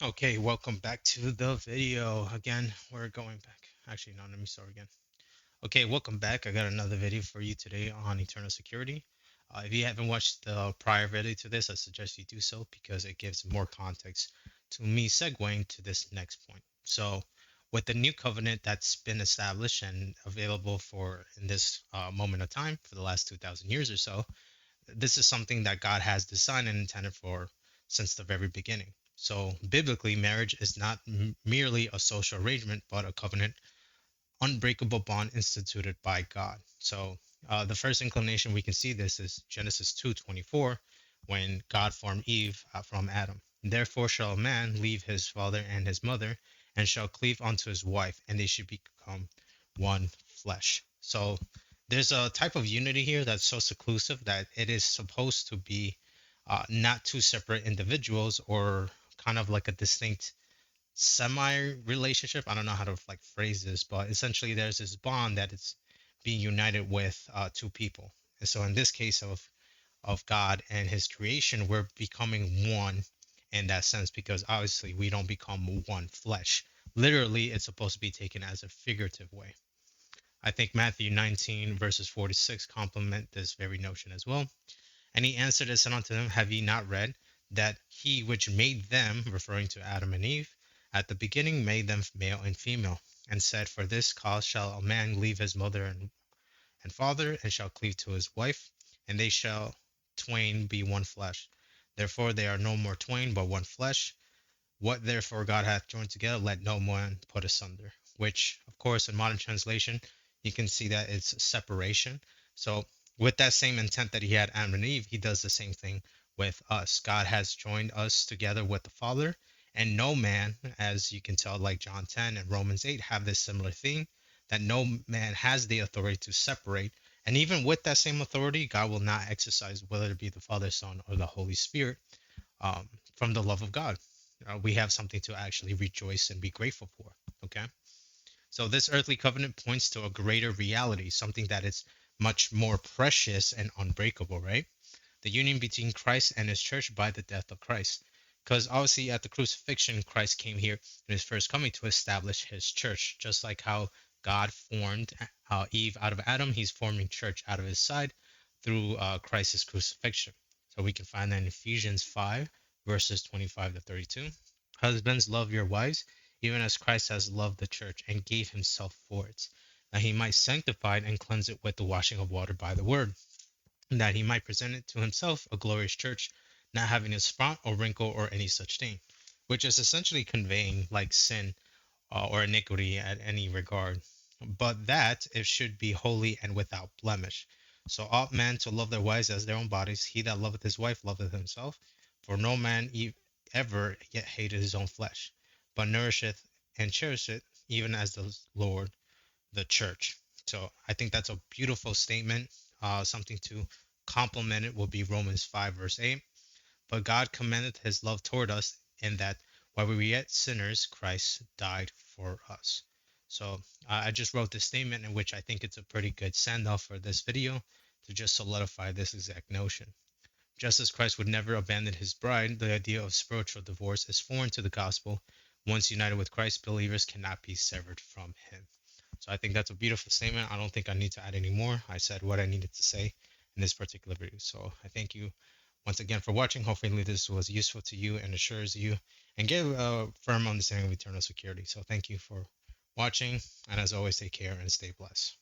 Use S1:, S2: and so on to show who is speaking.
S1: Okay, welcome back to the video. Again, we're going back. Actually, no, let me start again. Okay, welcome back. I got another video for you today on eternal security. If you haven't watched the prior video to this, I suggest you do so because it gives more context to me segueing to this next point. So, with the new covenant that's been established and available for in this moment of time for the last 2,000 years or so, this is something that God has designed and intended for since the very beginning. So, biblically, marriage is not merely a social arrangement, but a covenant, unbreakable bond instituted by God. So, the first inclination we can see this is Genesis 2:24, when God formed Eve from Adam. Therefore shall a man leave his father and his mother, and shall cleave unto his wife, and they should become one flesh. So, there's a type of unity here that's so seclusive that it is supposed to be not two separate individuals or kind of like a distinct semi relationship. I don't know how to like phrase this, but essentially there's this bond that it's being united with two people. And so in this case of God and his creation, we're becoming one in that sense because obviously we don't become one flesh. Literally, it's supposed to be taken as a figurative way. I think Matthew 19 verses 46 complement this very notion as well. And he answered and said unto them, have ye not read that he which made them, referring to Adam and Eve, at the beginning made them male and female, and said, for this cause shall a man leave his mother and father, and shall cleave to his wife, and they shall twain be one flesh. Therefore they are no more twain, but one flesh. What therefore God hath joined together, let no man put asunder. Which, of course, in modern translation, you can see that it's separation. So, with that same intent that he had Adam and Eve, he does the same thing with us. God has joined us together with the Father, and no man, as you can tell, like John 10 and Romans 8, have this similar thing that no man has the authority to separate. And even with that same authority, God will not exercise whether it be the Father, Son, or the Holy Spirit um, from the love of God. We have something to actually rejoice and be grateful for. Okay. So this earthly covenant points to a greater reality, something that is much more precious and unbreakable, right? The union between Christ and his church by the death of Christ. Because obviously at the crucifixion, Christ came here in his first coming to establish his church, just like how God formed Eve out of Adam, he's forming church out of his side through Christ's crucifixion. So we can find that in Ephesians 5, verses 25 to 32. Husbands, love your wives, even as Christ has loved the church and gave himself for it, that he might sanctify it and cleanse it with the washing of water by the word, that he might present it to himself a glorious church, not having a spot or wrinkle or any such thing, which is essentially conveying like sin or iniquity at any regard, but that it should be holy and without blemish. So ought men to love their wives as their own bodies. He that loveth his wife loveth himself. For no man ever yet hated his own flesh, but nourisheth and cherisheth, even as the Lord the church. So I think that's a beautiful statement. Something to complement it will be Romans 5, verse 8. But God commendeth his love toward us in that while we were yet sinners, Christ died for us. So I just wrote this statement in which I think it's a pretty good send off for this video to just solidify this exact notion. Just as Christ would never abandon his bride, the idea of spiritual divorce is foreign to the gospel. Once united with Christ, believers cannot be severed from him. So I think that's a beautiful statement. I don't think I need to add any more. I said what I needed to say in this particular video. So I thank you once again for watching. Hopefully this was useful to you and assures you and give a firm understanding of eternal security. So thank you for watching. And as always, take care and stay blessed.